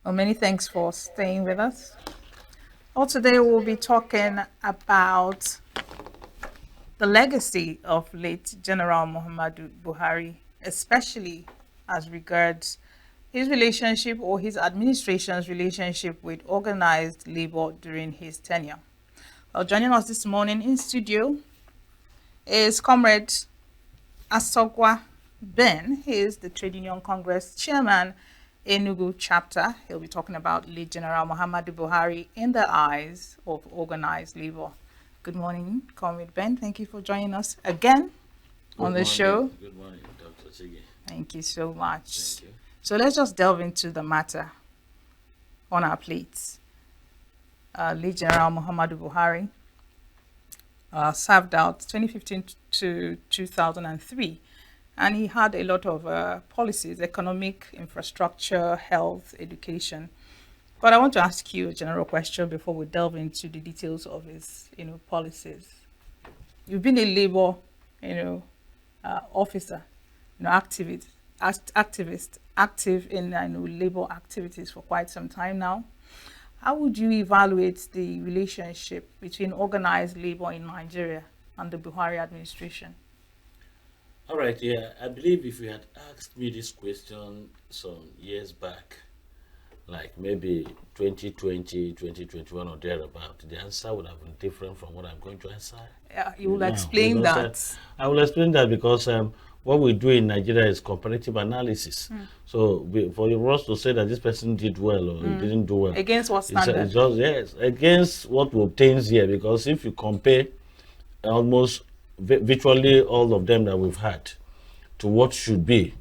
Well, many thanks for staying with us. Well, today we'll be talking about the legacy of late General Muhammadu Buhari, especially as regards his relationship or his administration's relationship with organized labor during his tenure. Well, joining us this morning in studio is Comrade Asogwa Ben. He is the Trade Union Congress chairman, Enugu chapter. He'll be talking about late General Muhammadu Buhari in the eyes of organized labor. Good morning, Comrade Ben. Thank you for joining us again on the show. Good morning, Dr. Chigi. Thank you so much. Thank you. So let's just delve into the matter on our plates. Late General Muhammadu Buhari served out 2015 to 2003, and he had a lot of policies: economic, infrastructure, health, education. But I want to ask you a general question before we delve into the details of his, policies. You've been a labor, officer, activist, active in labor activities for quite some time now. How would you evaluate the relationship between organized labor in Nigeria and the Buhari administration? All right, yeah, I believe if you had asked me this question some years back, like maybe 2020, 2021 or thereabout, the answer would have been different from what I'm going to answer. Yeah, you will now, explain because, that. I will explain that because what we do in Nigeria is comparative analysis. So for us to say that this person did well or he didn't do well, Against what standard? it's just, yes, against what we obtained here. Because if you compare almost virtually all of them that we've had to what should be,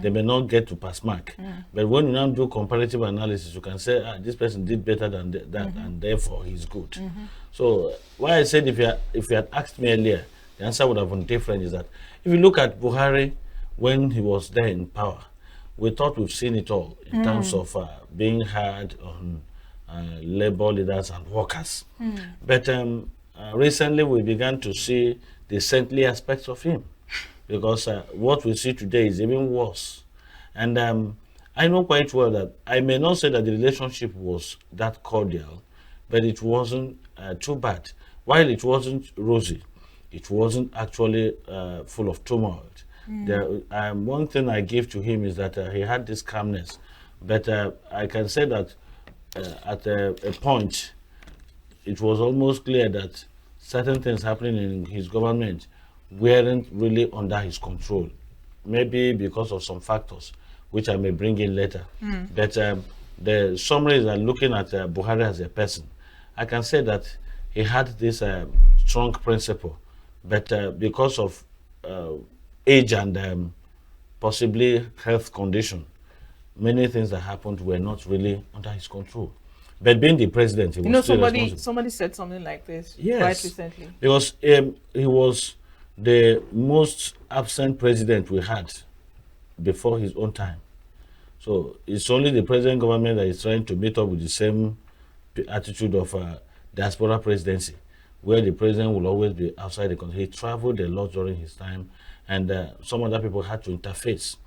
they may not get to pass mark. But when you now do comparative analysis, you can say, this person did better than that, and therefore he's good. So why I said if you had asked me earlier, the answer would have been different. Is that if you look at Buhari when he was there in power, we thought we've seen it all in terms of being hard on labor leaders and workers. But recently we began to see the saintly aspects of him, because what we see today is even worse. And I know quite well that I may not say that the relationship was that cordial, but it wasn't too bad. While it wasn't rosy, it wasn't actually full of turmoil. One thing I give to him is that he had this calmness. But I can say that at a point, it was almost clear that certain things happening in his government weren't really under his control. Maybe because of some factors, which I may bring in later. But the summary is that looking at Buhari as a person, I can say that he had this strong principle, but because of age and possibly health condition, many things that happened were not really under his control. But being the president, he was still responsible. Somebody said something like this Yes, quite recently. because he was the most absent president we had before his own time. So it's only the present government that is trying to meet up with the same attitude of diaspora presidency, where the president will always be outside the country. He traveled a lot during his time, and some other people had to interface.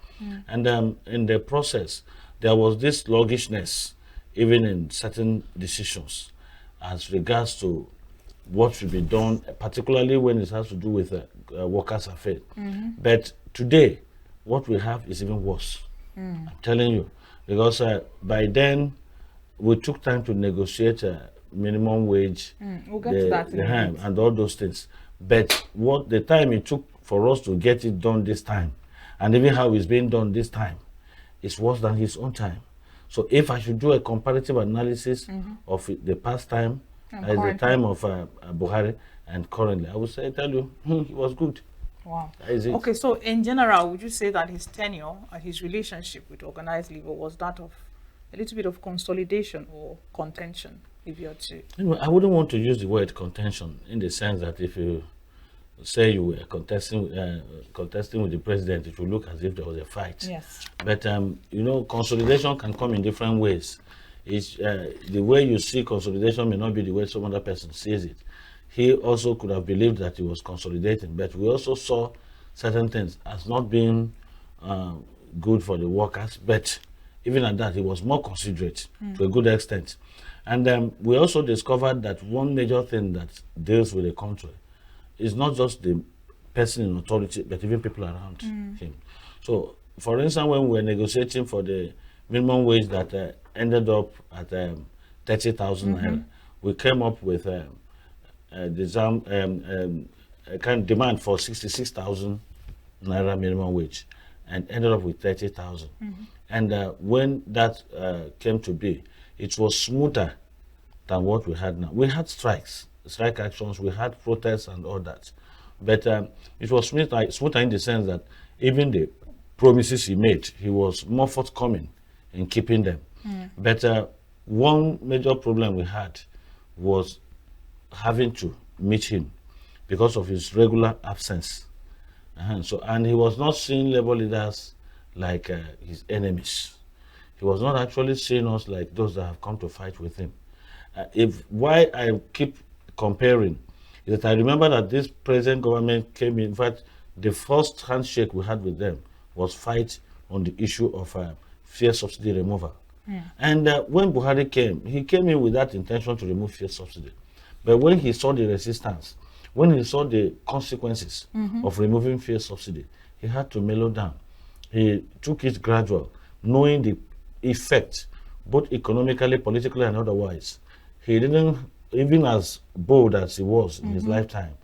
And in the process, there was this sluggishness, even in certain decisions, as regards to what should be done, particularly when it has to do with workers' affairs. But today, what we have is even worse. I'm telling you, because by then, we took time to negotiate minimum wage, We'll get to that in a bit. and all those things. But what the time it took for us to get it done this time, and even how it's being done this time, is worse than his own time. So if I should do a comparative analysis of the past time, as the time of Buhari and currently, I would say, tell you, he was good. Wow. That is it. Okay, so in general, would you say that his tenure and his relationship with organized labor was that of a little bit of consolidation or contention, if you're to? I wouldn't want to use the word contention in the sense that if you say you were contesting with the president, it would look as if there was a fight. Yes. But consolidation can come in different ways. It's, the way you see consolidation may not be the way some other person sees it. He also could have believed that he was consolidating, but we also saw certain things as not being good for the workers, but even at that, he was more considerate to a good extent. And we also discovered that one major thing that deals with the country is not just the person in authority, but even people around him. So, for instance, when we were negotiating for the minimum wage that ended up at 30,000 naira, we came up with a kind of demand for 66,000 naira minimum wage and ended up with 30,000. And when that came to be, it was smoother than what we had now. We had strike actions, we had protests and all that. But it was smoother in the sense that even the promises he made, he was more forthcoming in keeping them. But one major problem we had was having to meet him because of his regular absence. And he was not seeing labor leaders like his enemies. He was not actually seeing us like those that have come to fight with him. Why I keep comparing is that I remember that this present government came in fact, the first handshake we had with them was fight on the issue of fuel subsidy removal. And when Buhari came, he came in with that intention to remove fuel subsidy. But when he saw the resistance, when he saw the consequences of removing fuel subsidy, he had to mellow down. He took it gradual, knowing the effect, both economically, politically, and otherwise. He didn't, even as bold as he was in his lifetime,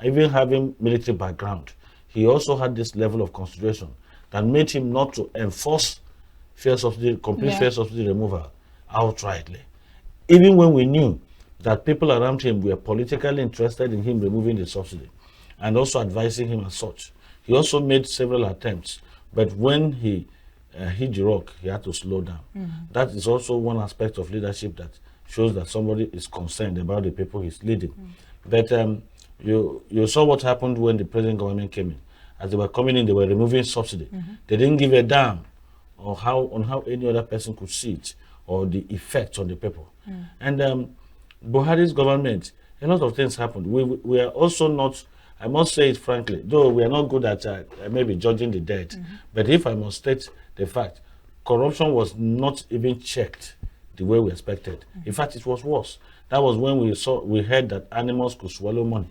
even having military background, he also had this level of consideration that made him not to enforce fuel subsidy, complete fuel subsidy removal outrightly. Even when we knew that people around him were politically interested in him removing the subsidy and also advising him as such. He also made several attempts, but when he hit the rock, he had to slow down. That is also one aspect of leadership that shows that somebody is concerned about the people he's leading. But you saw what happened when the present government came in. As they were coming in, they were removing subsidy. They didn't give a damn on how any other person could see it or the effects on the people. And Buhari's government, a lot of things happened. We are also not, I must say it frankly, though we are not good at maybe judging the dead, but if I must state the fact, corruption was not even checked the way we expected. In fact, it was worse. That was when we heard that animals could swallow money.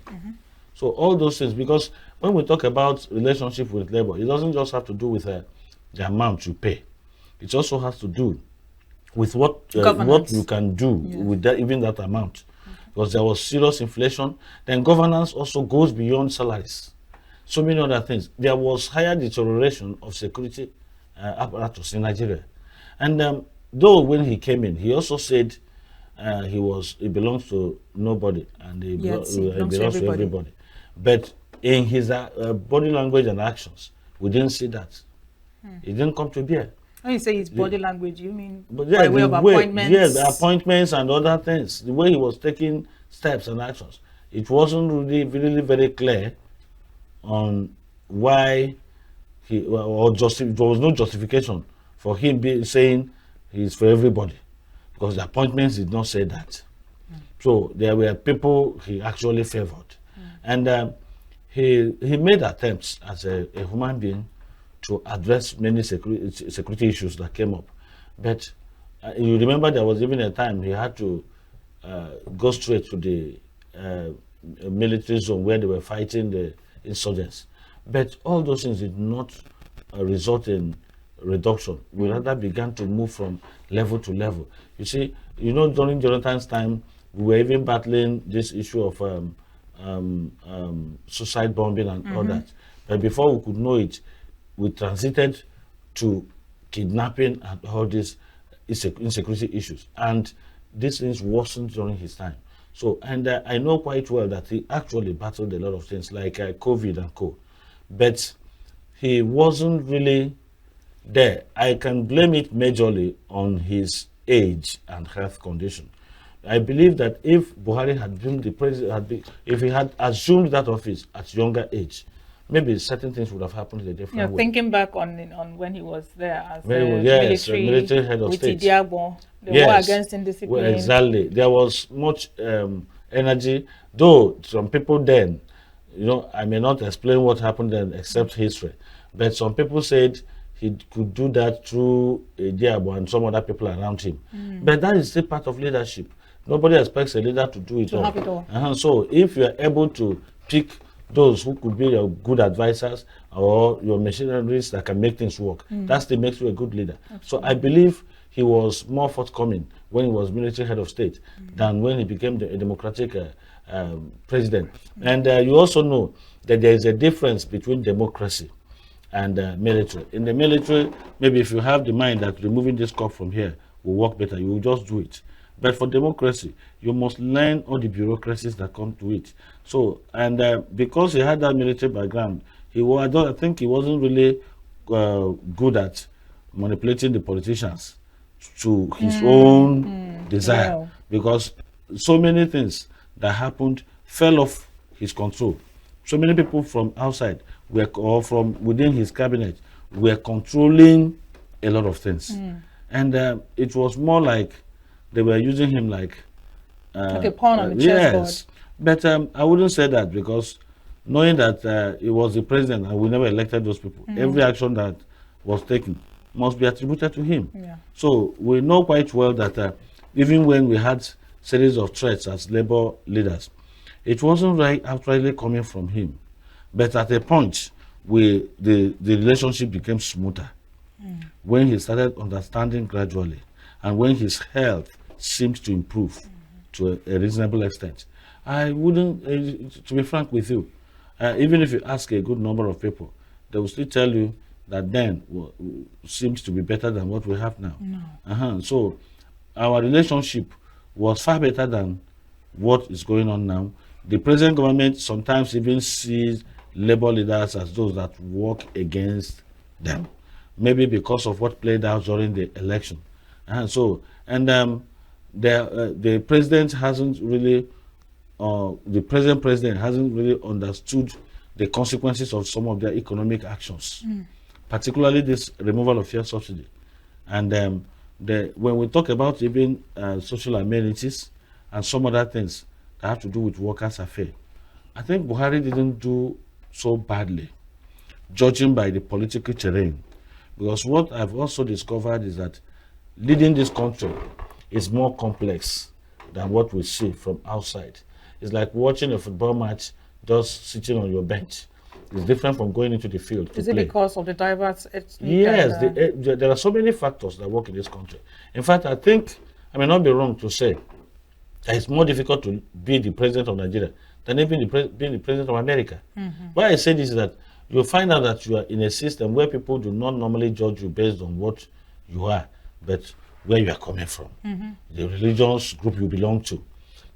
So all those things, because when we talk about relationship with labor, it doesn't just have to do with the amount you pay. It also has to do with what you can do with that, even that amount. Because there was serious inflation. Then governance also goes beyond salaries. So many other things. There was higher deterioration of security apparatus in Nigeria. And though when he came in, he also said he belongs to nobody and he belongs to everybody. But in his body language and actions, we didn't see that. It didn't come to bear. When you say his body language, you mean by way of appointments? Yes, the appointments and other things. The way he was taking steps and actions. It wasn't really very clear on why there was no justification for him saying he's for everybody. Because the appointments did not say that. So there were people he actually favored. And he made attempts as a human being to address many security issues that came up. But you remember there was even a time he had to go straight to the military zone where they were fighting the insurgents. But all those things did not result in reduction. We rather began to move from level to level. You see, during Jonathan's time, we were even battling this issue of suicide bombing and all that. But before we could know it, we transited to kidnapping and all these insecurity issues. And these things worsened during his time. So, and I know quite well that he actually battled a lot of things like COVID and co. But he wasn't really there. I can blame it majorly on his age and health condition. I believe that if Buhari had been the president, if he had assumed that office at younger age, maybe certain things would have happened in a different way. Thinking back on when he was there as military head of state. The war against indiscipline. Well, exactly. There was much energy, though some people then, I may not explain what happened then except history, but some people said he could do that through Diabo and some other people around him. But that is still part of leadership. Nobody expects a leader to do it To all. have it all. So if you are able to pick those who could be your good advisors or your machineries that can make things work, that still makes you a good leader. So I believe he was more forthcoming when he was military head of state than when he became a democratic president. And you also know that there is a difference between democracy and military. In the military, maybe if you have the mind that removing this cup from here will work better, you will just do it. But for democracy, you must learn all the bureaucracies that come to it. So, and because he had that military background, I think he wasn't really good at manipulating the politicians to his own desire, Well. because so many things that happened fell off his control. So many people from outside or from within his cabinet were controlling a lot of things. And it was more like they were using him like Like a pawn on the chessboard. yes. But I wouldn't say that, because knowing that he was the president and we never elected those people, every action that was taken must be attributed to him. Yeah. So we know quite well that even when we had series of threats as labor leaders, it wasn't outrightly coming from him. But at a point, the relationship became smoother when he started understanding gradually, and when his health seemed to improve to a reasonable extent. I wouldn't, to be frank with you, even if you ask a good number of people, they will still tell you that then seems to be better than what we have now. No. So our relationship was far better than what is going on now. The present government sometimes even sees labor leaders as those that work against them, maybe because of what played out during the election. The president hasn't really, the present president hasn't really understood the consequences of some of their economic actions, particularly this removal of fuel subsidy. And when we talk about even social amenities and some other things that have to do with workers' affairs, I think Buhari didn't do so badly, judging by the political terrain. Because what I've also discovered is that leading this country is more complex than what we see from outside. It's like watching a football match just sitting on your bench. It's different from going into the field to Is it play. because of the diverse ethnic? Yes, and, there are so many factors that work in this country. In fact, I think I may not be wrong to say that it's more difficult to be the president of Nigeria than even being the president of America. Why I say this is that you'll find out that you are in a system where people do not normally judge you based on what you are, but where you are coming from, the religious group you belong to.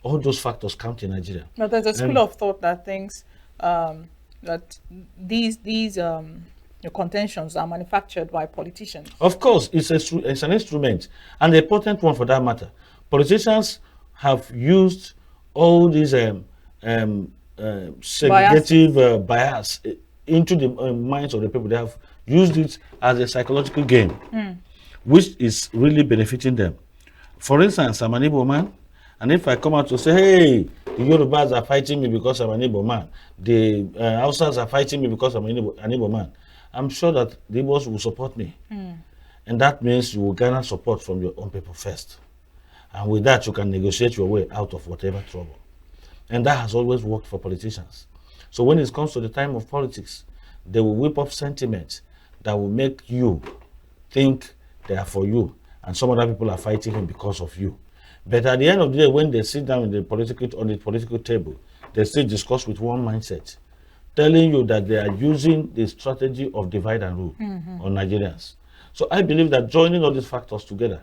All those factors count in Nigeria. But there's a school of thought that thinks that these contentions are manufactured by politicians. Of course, it's an instrument, and the important one for that matter. Politicians have used all these segregative bias into the minds of the people. They have used it as a psychological game, which is really benefiting them. For instance, I'm an Igbo man, and if I come out to say, hey, the Yorubas are fighting me because I'm an Igbo man, the Hausas are fighting me because I'm an Igbo man, I'm sure that the Igbos will support me. And that means you will garner support from your own people first. And with that, you can negotiate your way out of whatever trouble. And that has always worked for politicians. So when it comes to the time of politics, they will whip up sentiment that will make you think they are for you, and some other people are fighting him because of you. But at the end of the day, when they sit down on the political table, they still discuss with one mindset, telling you that they are using the strategy of divide and rule on Nigerians. So I believe that joining all these factors together,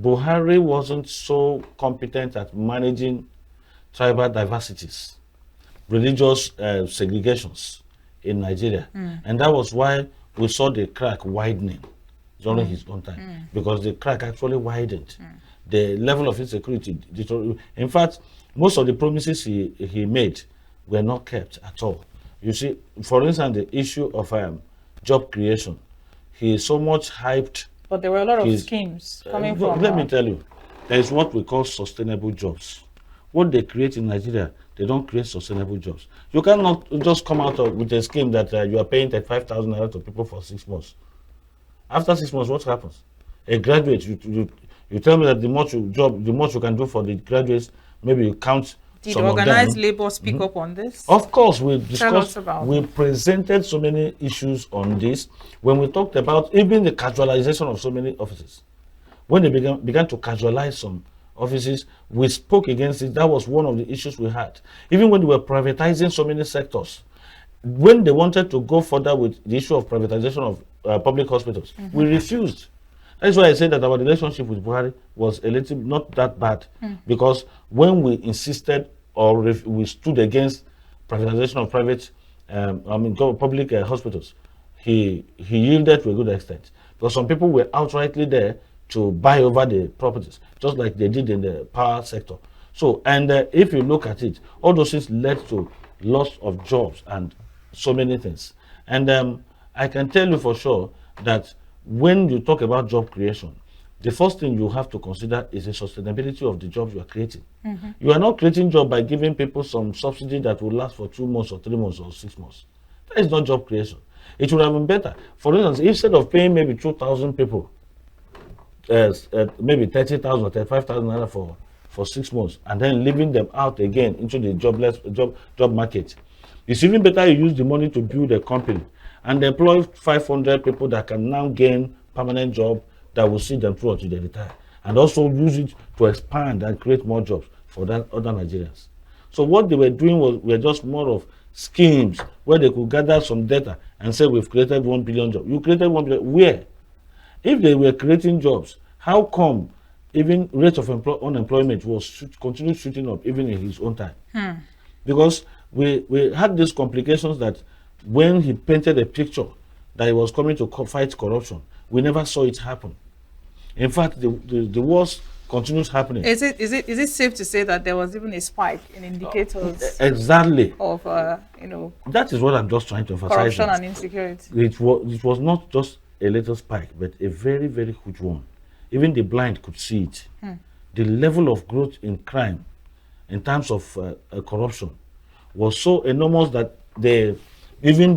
Buhari wasn't so competent at managing tribal diversities, religious segregations in Nigeria. And that was why we saw the crack widening during his own time, because the crack actually widened. The level of insecurity. In fact, most of the promises he made were not kept at all. You see, for instance, the issue of job creation, he so much hyped. But there were a lot of schemes coming from. Let me tell you, there is what we call sustainable jobs. What they create in Nigeria, they don't create sustainable jobs. You cannot just come out with a scheme that you are paying 35,000 naira to people for 6 months. After 6 months, what happens? A graduate, you tell me that the more you can do for the graduates, maybe you count Did some of organized them. labor speak up on this? Of course, we Tell us discussed, about we it. presented so many issues on this when we talked about even the casualization of so many offices. When they began to casualize some offices, we spoke against it. That was one of the issues we had. Even when they were privatizing so many sectors, when they wanted to go further with the issue of privatization of public hospitals, we refused. That's why I said that our relationship with Buhari was a little not that bad, because when we insisted or we stood against privatization of public hospitals, he yielded to a good extent. Because some people were outrightly there to buy over the properties, just like they did in the power sector. So, and if you look at it, all those things led to loss of jobs and so many things. And I can tell you for sure that when you talk about job creation, the first thing you have to consider is the sustainability of the jobs you are creating. You are not creating job by giving people some subsidy that will last for 2 months or 3 months or 6 months. That is not job creation. It would have been better. For instance, instead of paying maybe 2,000 people, maybe 30,000 or 35,000 naira for 6 months, and then leaving them out again into the job market. It's even better you use the money to build a company and employ 500 people that can now gain permanent job that will see them through until they retire, and also use it to expand and create more jobs for that other Nigerians. So what they were doing were just more of schemes where they could gather some data and say we've created 1 billion jobs. You created 1 billion where? If they were creating jobs, how come even rate of unemployment was continued shooting up even in his own time? Because we had these complications that when he painted a picture that he was coming to fight corruption, we never saw it happen. In fact, the worst continues happening. Is it safe to say that there was even a spike in indicators Exactly. of That is what I'm just trying to emphasize. corruption and insecurity? It was not just a little spike, but a very, very huge one. Even the blind could see it. The level of growth in crime in terms of corruption was so enormous that even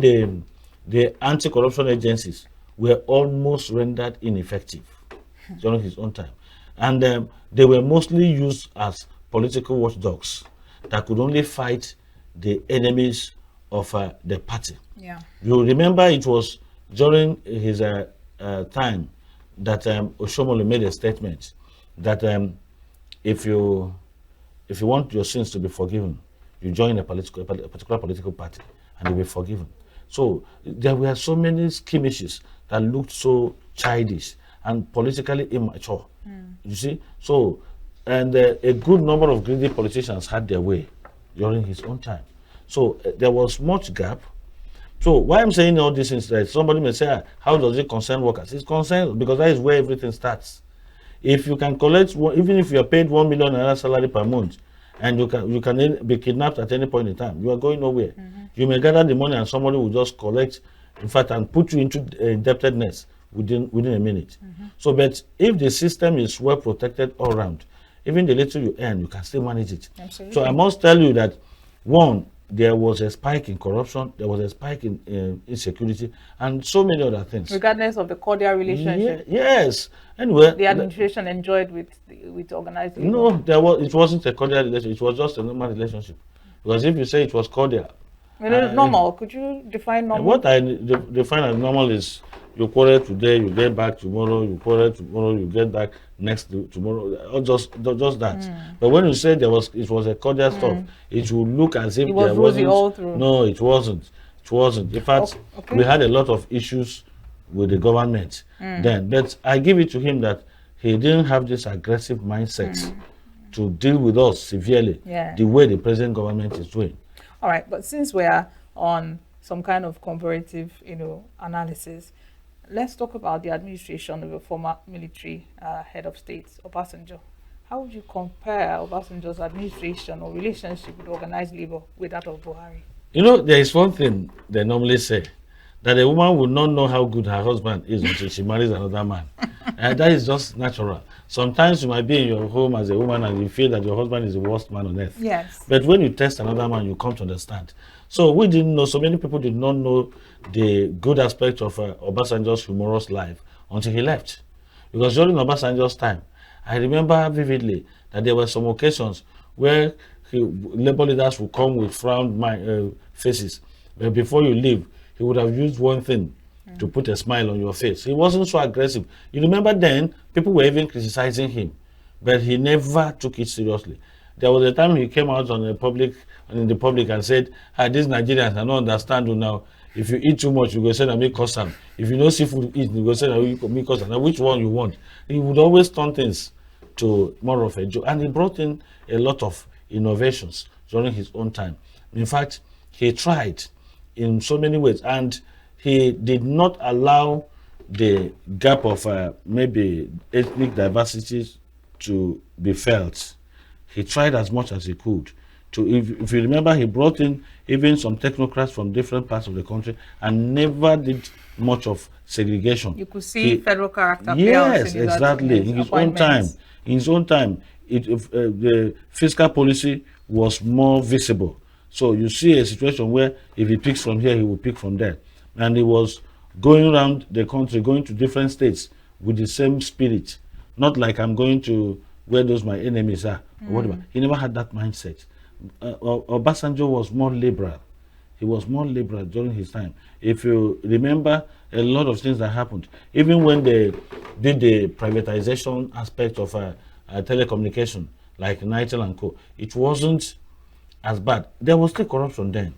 the anti-corruption agencies were almost rendered ineffective during his own time. And they were mostly used as political watchdogs that could only fight the enemies of the party. Yeah. You remember it was during his time that Oshomole made a statement that if you want your sins to be forgiven, you join a particular political party and you'll be forgiven. So there were so many schemishes that looked so childish and politically immature. You see? So, and a good number of greedy politicians had their way during his own time. So there was much gap. So why I'm saying all these things, that somebody may say, how does it concern workers? It's concerned because that is where everything starts. If you can collect, even if you are paid 1 million naira salary per month, and you can be kidnapped at any point in time, you are going nowhere. You may gather the money and somebody will just collect, in fact, and put you into indebtedness within a minute. So, but if the system is well protected all around, even the little you earn, you can still manage it. Absolutely. So I must tell you that, one, there was a spike in corruption, there was a spike in insecurity, and so many other things. Regardless of the cordial relationship Yes. Anyway, the administration enjoyed with organized labor. No, it wasn't a cordial relationship. It was just a normal relationship. Because if you say it was cordial, normal. Could you define normal? What I define as normal is you quarrel today, you get back tomorrow, you quarrel tomorrow, you get back tomorrow, or just that. But when you say it was a cordial stuff, it would look as if it was rosy all through. No, it wasn't. It wasn't. In fact, we had a lot of issues with the government then. But I give it to him that he didn't have this aggressive mindset to deal with us severely the way the present government is doing. All right, but since we are on some kind of comparative, analysis, let's talk about the administration of a former military head of state, Obasanjo. How would you compare Obasanjo's administration or relationship with organized labor with that of Buhari? There is one thing they normally say, that a woman will not know how good her husband is until she marries another man. And that is just natural. Sometimes you might be in your home as a woman and you feel that your husband is the worst man on earth. Yes. But when you test another man, you come to understand. So we didn't know, so many people did not know the good aspect of Obasanjo's humorous life until he left. Because during Obasanjo's time, I remember vividly that there were some occasions where labor leaders would come with frowned faces. But before you leave, he would have used one thing to put a smile on your face. He wasn't so aggressive. You remember then, people were even criticizing him, but he never took it seriously. There was a time he came out in the public and said, these Nigerians, I don't understand you now. If you eat too much, you go say, me custom. If you know seafood eat, you go say, me custom. Now, which one you want? He would always turn things to more of a joke. And he brought in a lot of innovations during his own time. In fact, he tried in so many ways, and he did not allow the gap of maybe ethnic diversity to be felt. He tried as much as he could. If you remember, he brought in even some technocrats from different parts of the country and never did much of segregation. You could see federal character. Yes, exactly. In his own time, the fiscal policy was more visible. So you see a situation where if he picks from here, he will pick from there. And he was going around the country, going to different states with the same spirit. Not like I'm going to where those my enemies are, or whatever. He never had that mindset. Obasanjo was more liberal. He was more liberal during his time. If you remember, a lot of things that happened, even when they did the privatization aspect of telecommunication, like Nitel and Co., it wasn't as bad. There was still corruption then.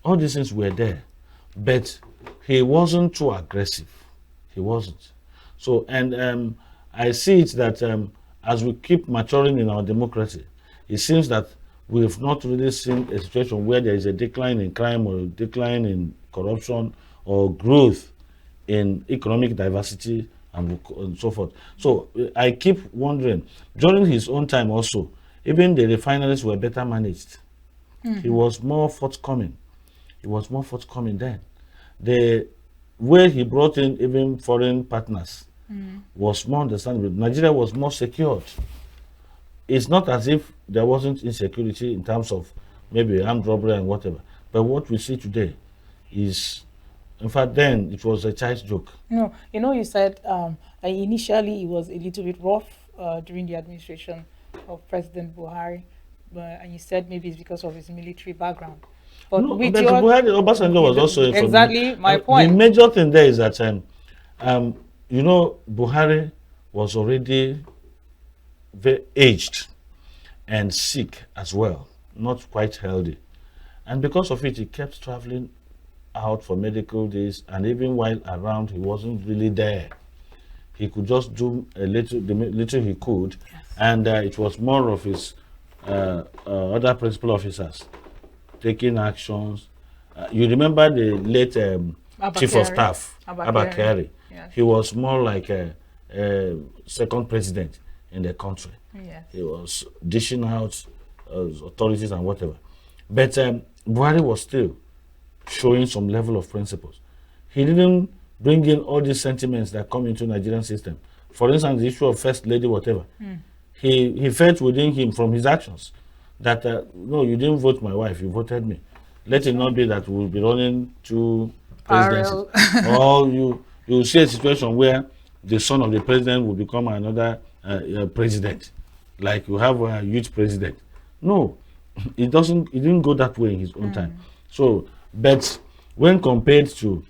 All these things were there, but he wasn't too aggressive. He wasn't. So, and I see it that as we keep maturing in our democracy, it seems that we have not really seen a situation where there is a decline in crime or a decline in corruption or growth in economic diversity and so forth. So I keep wondering, during his own time also, even the refineries were better managed. He was more forthcoming. He was more forthcoming then. The way he brought in even foreign partners was more understandable. Nigeria was more secured. It's not as if there wasn't insecurity in terms of maybe armed robbery and whatever. But what we see today is, in fact, then it was a child's joke. No, you said initially it was a little bit rough during the administration of President Buhari, and you said maybe it's because of his military background. But no, but Obasanjo was also exactly my point. The major thing there is that Buhari was already very aged and sick as well, not quite healthy, and because of it, he kept traveling out for medical days, and even while around, he wasn't really there. He could just do the little he could, yes. And it was more of his other principal officers taking actions. You remember the late chief of staff, Abakari? Yes. He was more like a second president in the country. Yes. He was dishing out authorities and whatever. But Buhari was still showing some level of principles. He didn't bring in all these sentiments that come into Nigerian system. For instance, the issue of first lady, whatever. He felt within him from his actions that, no, you didn't vote my wife, you voted me. Let it not be that we'll be running two presidencies. Or you see a situation where the son of the president will become another president, like you have a youth president. No, it didn't go that way in his own time. So, but when compared to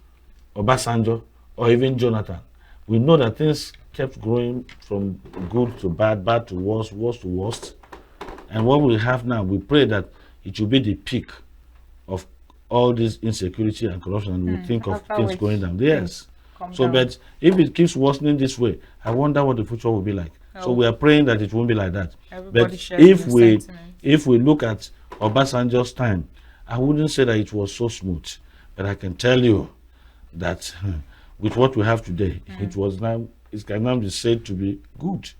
Obasanjo or even Jonathan, we know that things kept growing from good to bad, bad to worse, worse to worst. And what we have now, we pray that it will be the peak of all this insecurity and corruption, and we think of things going down. Yes. So, but if it keeps worsening this way, I wonder what the future will be like. So we are praying that it won't be like that. But if we look at Obasanjo's time, I wouldn't say that it was so smooth, but I can tell you that with what we have today, it can now be said to be good.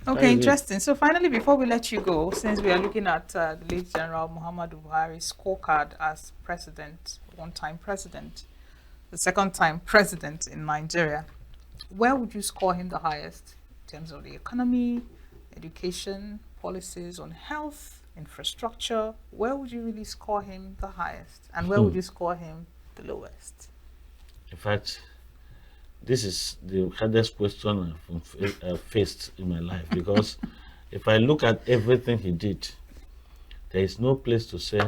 Okay, interesting. So finally, before we let you go, since we are looking at the late General Muhammadu Buhari's scorecard as president, one-time president, the second-time president in Nigeria, where would you score him the highest in terms of the economy, education, policies on health, infrastructure? Where would you really score him the highest, and where would you score him the lowest? In fact, this is the hardest question I've faced in my life because if I look at everything he did, there is no place to say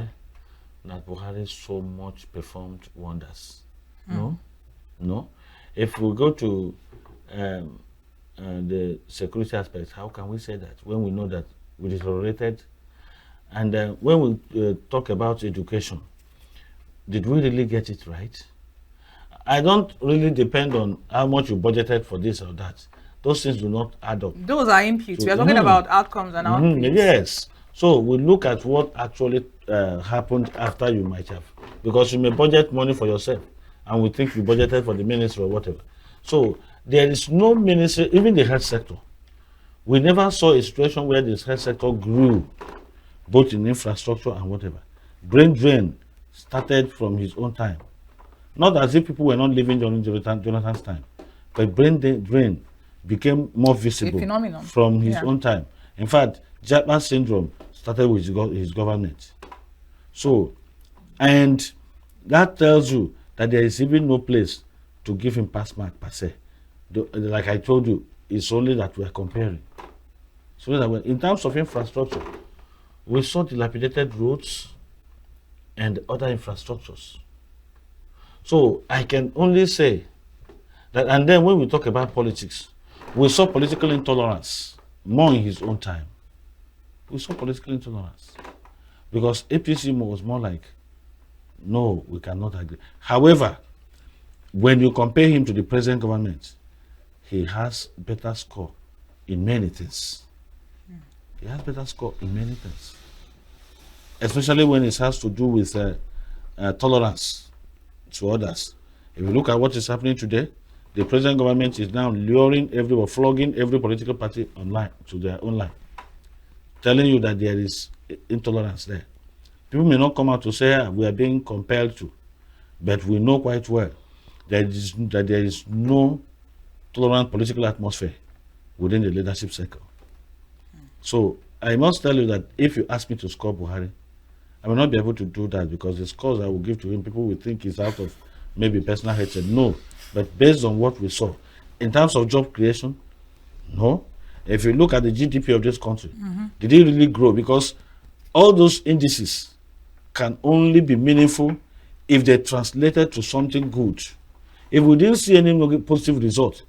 that Buhari so much performed wonders. No, no. If we go to the security aspect, how can we say that when we know that we deteriorated? And when we talk about education, did we really get it right? I don't really depend on how much you budgeted for this or that. Those things do not add up. Those are inputs. We are talking about outcomes and outputs. Yes. So we look at what actually happened after you might have. Because you may budget money for yourself and we think you budgeted for the ministry or whatever. So there is no ministry, even the health sector. We never saw a situation where this health sector grew, both in infrastructure and whatever. Brain drain started from his own time. Not as if people were not living during Jonathan's time, but brain drain became more visible from his own time. In fact, Japan syndrome started with his government. So, and that tells you that there is even no place to give him pass mark per se. Like I told you, it's only that we are comparing. So that in terms of infrastructure, we saw dilapidated roads and other infrastructures. So I can only say that, and then when we talk about politics, we saw political intolerance more in his own time. We saw political intolerance because APC was more like, no, we cannot agree. However, when you compare him to the present government, he has better score in many things. He has better score in many things, especially when it has to do with tolerance to others. If you look at what is happening today, the present government is now luring everyone, flogging every political party online to their own line, telling you that there is intolerance there. People may not come out to say we are being compelled to, but we know quite well that there is no tolerant political atmosphere within the leadership circle. So I must tell you that if you ask me to score Buhari, I will not be able to do that because the scores I will give to him, people will think is out of maybe personal hatred. No, but based on what we saw, in terms of job creation, no. If you look at the GDP of this country, did it really grow? Because all those indices can only be meaningful if they translated to something good. If we didn't see any positive result,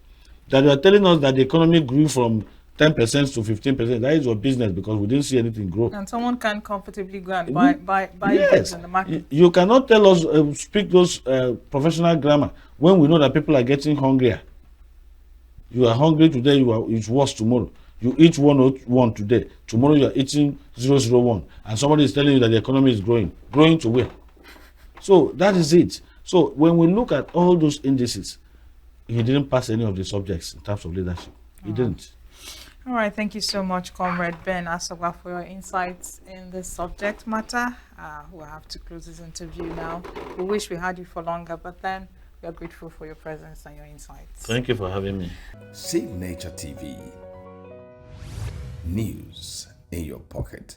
that you are telling us that the economy grew from 10% to 15%, that is your business because we didn't see anything grow. And someone can comfortably go and buy goods in the market. You cannot tell us, speak those professional grammar when we know that people are getting hungrier. You are hungry today, it's worse tomorrow. You eat 101 today, tomorrow you are eating 001, and somebody is telling you that the economy is growing. Growing to where? So that is it. So when we look at all those indices, he didn't pass any of the subjects in terms of leadership. He didn't. All right, thank you so much, Comrade Ben Asogwa, for your insights in this subject matter. We'll have to close this interview now. We wish we had you for longer, but then we are grateful for your presence and your insights. Thank you for having me. Save Nature TV. News in your pocket.